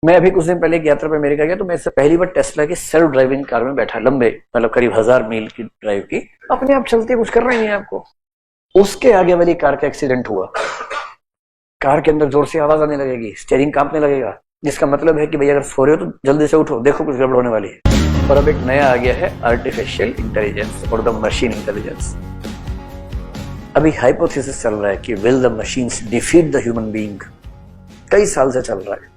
मैं अभी कुछ दिन पहले एक यात्रा पे अमेरिका गया, तो मैं इससे पहली बार टेस्ला की सेल्फ ड्राइविंग कार में बैठा, लंबे मतलब करीब 1000 मील की ड्राइव की, अपने आप चलती है, कुछ कर रही नहीं है आपको। उसके आगे वाली कार का एक्सीडेंट हुआ, कार के अंदर जोर से आवाज आने लगेगी, स्टीयरिंग कांपने लगेगा, जिसका मतलब है कि भैया अगर सो रहे हो तो जल्दी से उठो, देखो कुछ गड़बड़ होने वाली है। और अब एक नया आ गया है आर्टिफिशियल इंटेलिजेंस और द मशीन इंटेलिजेंस। अभी हाइपोथेसिस चल रहा है कि will the machines defeat the human being, कई साल से चल रहा है।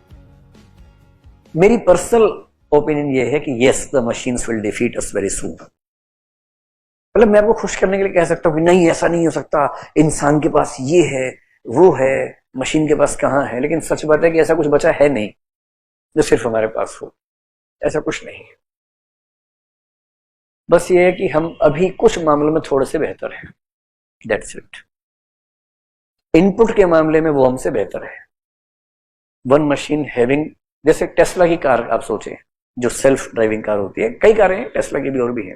मेरी पर्सनल ओपिनियन ये है कि yes, the machines will defeat us very soon. मतलब मैं आपको खुश करने के लिए कह सकता हूं कि नहीं, ऐसा नहीं हो सकता, इंसान के पास ये है वो है, मशीन के पास कहां है, लेकिन सच बात है कि ऐसा कुछ बचा है नहीं जो सिर्फ हमारे पास हो। ऐसा कुछ नहीं है। बस ये है कि हम अभी कुछ मामलों में थोड़े से बेहतर हैं, दैट्स इट। इनपुट के मामले में वो हमसे बेहतर है। वन मशीन हैविंग, जैसे टेस्ला की कार आप सोचें, जो सेल्फ ड्राइविंग कार होती है, कई कारें हैं टेस्ला की भी और भी हैं।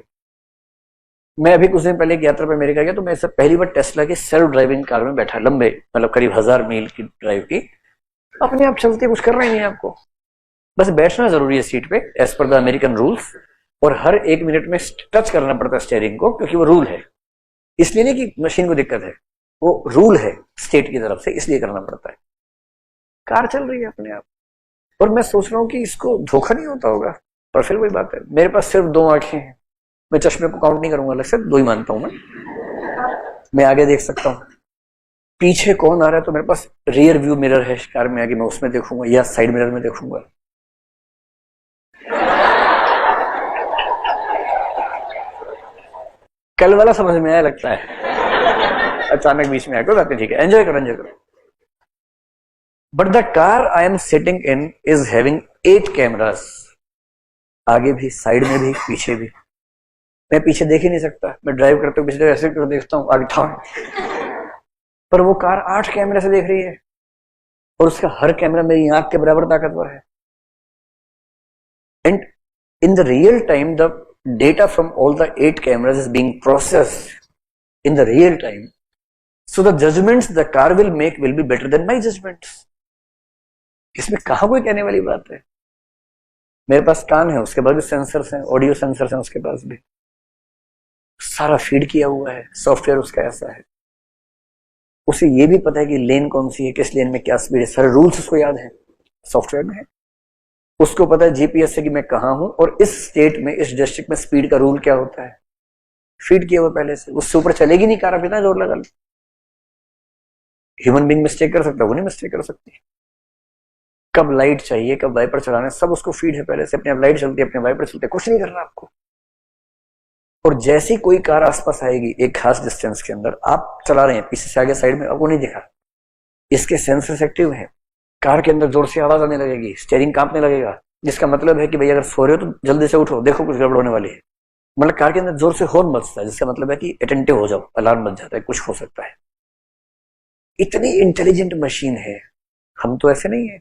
मैं अभी कुछ दिन पहले एक यात्रा पे अमेरिका गया, तो मैं इससे पहली बार टेस्ला की सेल्फ ड्राइविंग कार में बैठा, लंबे मतलब करीब 1000 मील की ड्राइव की, अपने आप चलती है, कुछ कर रही नहीं है आपको। बस बैठना जरूरी है सीट पे as per the American rules, और हर 1 मिनट में टच करना पड़ता है स्टीयरिंग को, क्योंकि वो रूल है। इसलिए नहीं कि मशीन को दिक्कत है, वो रूल है स्टेट की तरफ से, इसलिए करना पड़ता है। कार चल रही है अपने आप। और मैं सोच रहा हूँ कि इसको धोखा नहीं होता होगा, पर फिर वही बात है, मेरे पास सिर्फ 2 आंखें हैं, मैं चश्मे को काउंट नहीं करूंगा अलग से, 2 ही मानता हूं मैं आगे देख सकता हूँ, पीछे कौन आ रहा है तो मेरे पास रियर व्यू मिरर है कार में आगे, मैं उसमें देखूंगा या साइड मिरर में देखूंगा। कल वाला समझ में आया लगता है, अचानक बीच में आकर बात है, ठीक है, एंजॉय करो एंजॉय करो। But the car I am sitting in is having 8 cameras, आगे भी, साइड में भी, पीछे भी। मैं पीछे देख ही नहीं सकता, मैं ड्राइव करते हुए पीछे ऐसे देखता हूँ, आगे था, पर वो कार 8 कैमरे से देख रही है, और उसका हर कैमरा मेरी आंख के बराबर ताकतवर है। And in the real time the data from all the 8 cameras is being processed in the real time, so the judgments the car will make will be better than my judgments. इसमें कहां कोई कहने वाली बात है। मेरे पास कान है, उसके बाद भी सेंसर्स हैं, ऑडियो सेंसर्स हैं उसके पास भी, सारा फीड किया हुआ है, सॉफ्टवेयर उसका ऐसा है, उसे ये भी पता है कि लेन कौन सी है, किस लेन में क्या स्पीड है, सारे रूल्स उसको याद है, सॉफ्टवेयर में है। उसको पता है जीपीएस से कि मैं कहां हूं, और इस स्टेट में, इस डिस्ट्रिक्ट में स्पीड का रूल क्या होता है, फीड किया हुआ पहले से, उससे ऊपर चलेगी नहीं कार, अब इतना जोर लगा लो। ह्यूमन बीइंग मिस्टेक कर सकता है, वो नहीं मिस्टेक कर सकती। कब लाइट चाहिए, कब वाइपर चलाना, सब उसको फीड है पहले से, अपने आप लाइट चलती है, अपने वाइपर चलते, कुछ नहीं करना आपको। और जैसी कोई कार आसपास आएगी एक खास डिस्टेंस के अंदर, आप चला रहे हैं पीछे से आगे साइड में, आपको नहीं दिखा, इसके सेंसर्स एक्टिव हैं, कार के अंदर जोर से आवाज आने लगेगी, स्टीयरिंग कांपने लगेगा, जिसका मतलब है कि भैया अगर सो रहे हो तो जल्दी से उठो, देखो कुछ गड़बड़ होने वाली है। मतलब कार के अंदर जोर से हॉर्न बजता है, जिसका मतलब है कि अटेंटिव हो जाओ, अलार्म बज जाता है, कुछ हो सकता है। इतनी इंटेलिजेंट मशीन है। हम तो ऐसे नहीं है,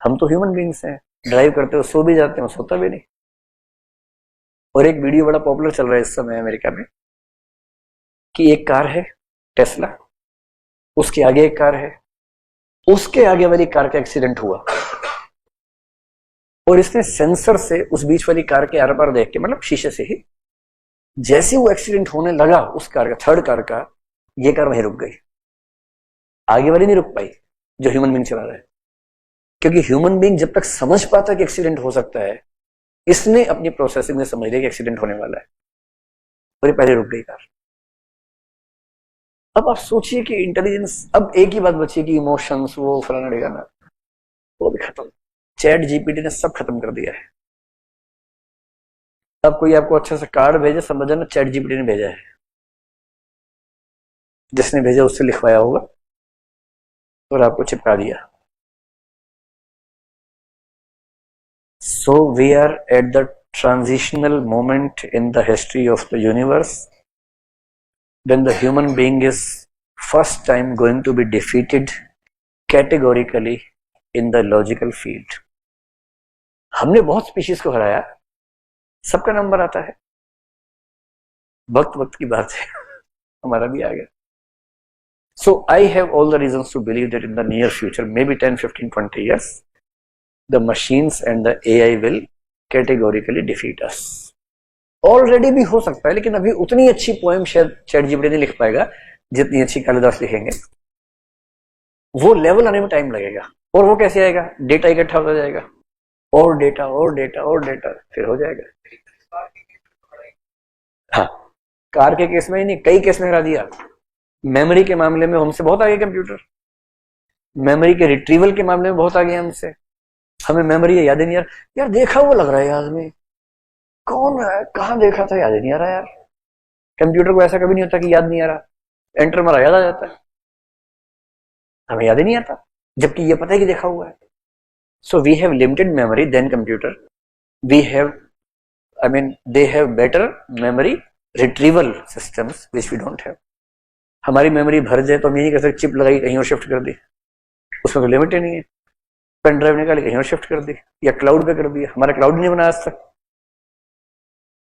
हम तो ह्यूमन बींग्स हैं, ड्राइव करते हो सो भी जाते हो, सोता भी नहीं। और एक वीडियो बड़ा पॉपुलर चल रहा है इस समय अमेरिका में, कि एक कार है टेस्ला, उसके आगे एक कार है, उसके आगे वाली कार का एक्सीडेंट हुआ, और इसने सेंसर से उस बीच वाली कार के आर पार देख के, मतलब शीशे से ही, जैसे वो एक्सीडेंट होने लगा उस कार का, थर्ड कार का, ये कार वहीं रुक गई, आगे वाली नहीं रुक पाई जो ह्यूमन बीइंग चला रहा है। क्योंकि ह्यूमन बीइंग जब तक समझ पाता कि एक्सीडेंट हो सकता है, इसने अपनी प्रोसेसिंग में समझ लिया कि एक्सीडेंट होने वाला है, और ये पहले रुक गई कार। अब आप सोचिए कि इंटेलिजेंस, अब एक ही बात बची कि इमोशंस, वो फलाना ढिकाना, वो भी खत्म। चैट जीपीटी ने सब खत्म कर दिया है। अब कोई आपको अच्छा सा कार्ड भेजे, समझ जाना चैट जीपीटी ने भेजा है, जिसने भेजा उससे लिखवाया होगा और आपको चिपका दिया। So we are at the transitional moment in the history of the universe when the human being is first time going to be defeated categorically in the logical field. हमने बहुत स्पीशीज को हराया, सबका नंबर आता है, वक्त वक्त की बात है, हमारा भी आ गया। So I have all the reasons to believe that in the near future, maybe 10, 15, 20 years, the machines and the AI will categorically defeat us. Already भी हो सकता है, लेकिन अभी उतनी अच्छी पोएम शायद चैट जीपीटी नहीं लिख पाएगा जितनी अच्छी कालिदास लिखेंगे। वो लेवल आने में टाइम लगेगा। और वो कैसे आएगा? डेटा इकट्ठा होता जाएगा, और डेटा और डेटा और डेटा, फिर हो जाएगा। हाँ, कार के केस में ही नहीं, कई केस में हरा दिया। मेमोरी के मामले में हमसे बहुत आगे कंप्यूटर, मेमोरी के रिट्रीवल के मामले में बहुत आगे हमसे। हमें मेमोरी याद ही नहीं यार देखा वो लग रहा है याद में, कौन है, कहाँ देखा था, याद ही नहीं आ रहा यार। कंप्यूटर को ऐसा कभी नहीं होता कि याद नहीं आ रहा, एंटर मारा याद आ जाता है, हमें याद ही नहीं आता, जबकि ये पता है कि देखा हुआ है। So we have limited memory than computer, we have they have better memory retrieval systems which we don't have। हमारी मेमोरी भर जाए तो हम ये नहीं कर सकते चिप लगाई कहीं और शिफ्ट कर दी, उसमें तो लिमिट ही नहीं है। पेन ड्राइव निकाली कहीं और शिफ्ट कर दी, या क्लाउड पे कर दिया, हमारा क्लाउड नहीं बना आज तक।